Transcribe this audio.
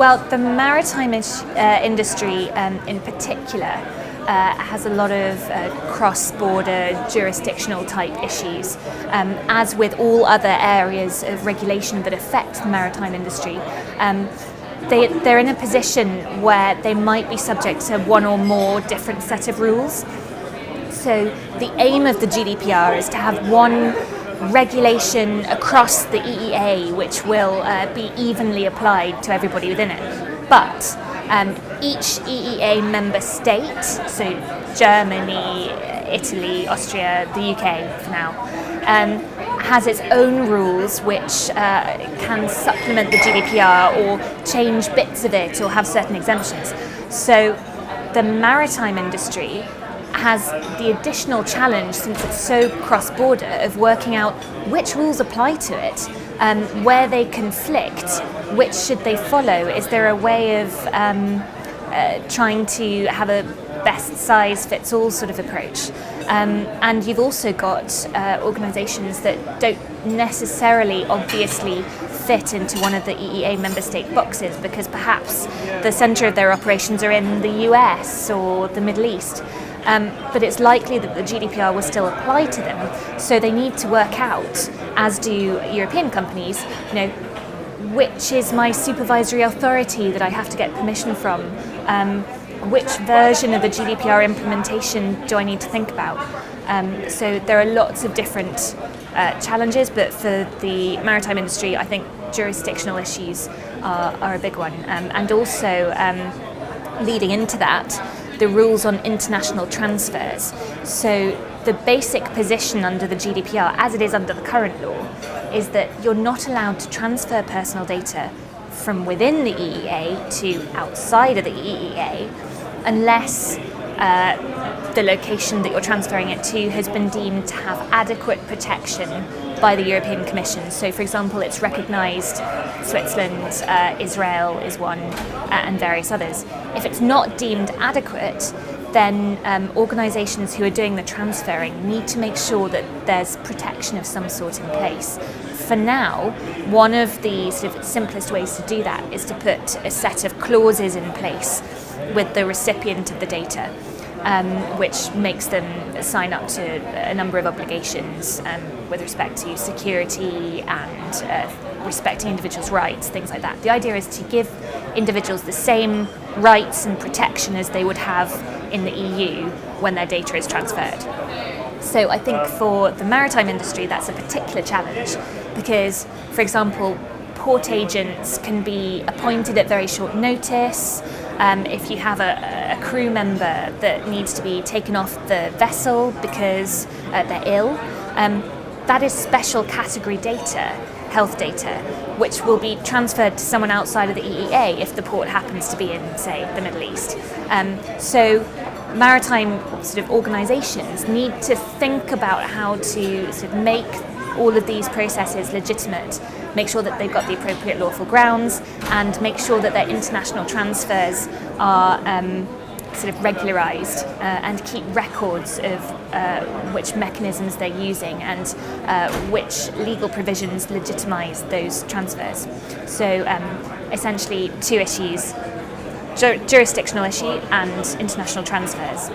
Well, the maritime industry in particular has a lot of cross-border jurisdictional type issues. As with all other areas of regulation that affect the maritime industry, they're in a position where they might be subject to one or more different set of rules. So the aim of the GDPR is to have one regulation across the EEA which will be evenly applied to everybody within it. But each EEA member state, so Germany, Italy, Austria, the UK for now, has its own rules which can supplement the GDPR or change bits of it or have certain exemptions. So the maritime industry has the additional challenge, since it's so cross-border, of working out which rules apply to it, where they conflict, which should they follow. Is there a way of trying to have a best size fits all sort of approach? And you've also got organisations that don't necessarily obviously fit into one of the EEA member state boxes because perhaps the centre of their operations are in the US or the Middle East. But it's likely that the GDPR will still apply to them, so they need to work out, as do European companies, which is my supervisory authority that I have to get permission from, which version of the GDPR implementation do I need to think about. So there are lots of different challenges, but for the maritime industry, I think jurisdictional issues are a big one. And also, leading into that, the rules on international transfers. So the basic position under the GDPR, as it is under the current law, is that you're not allowed to transfer personal data from within the EEA to outside of the EEA unless the location that you're transferring it to has been deemed to have adequate protection by the European Commission. So, for example, it's recognised Switzerland, Israel is one, and various others. If it's not deemed adequate, then organisations who are doing the transferring need to make sure that there's protection of some sort in place. For now, one of the sort of simplest ways to do that is to put a set of clauses in place with the recipient of the data, which makes them sign up to a number of obligations with respect to security and respecting individuals' rights, things like that. The idea is to give individuals the same rights and protection as they would have in the EU when their data is transferred. So I think for the maritime industry that's a particular challenge because, for example, port agents can be appointed at very short notice. If you have a crew member that needs to be taken off the vessel because they're ill, that is special category data, health data, which will be transferred to someone outside of the EEA if the port happens to be in, say, the Middle East. So maritime sort of organisations need to think about how to sort of make all of these processes legitimate, make sure that they've got the appropriate lawful grounds, and make sure that their international transfers are sort of regularised and keep records of which mechanisms they're using and which legal provisions legitimise those transfers. So essentially two issues, jurisdictional issue and international transfers.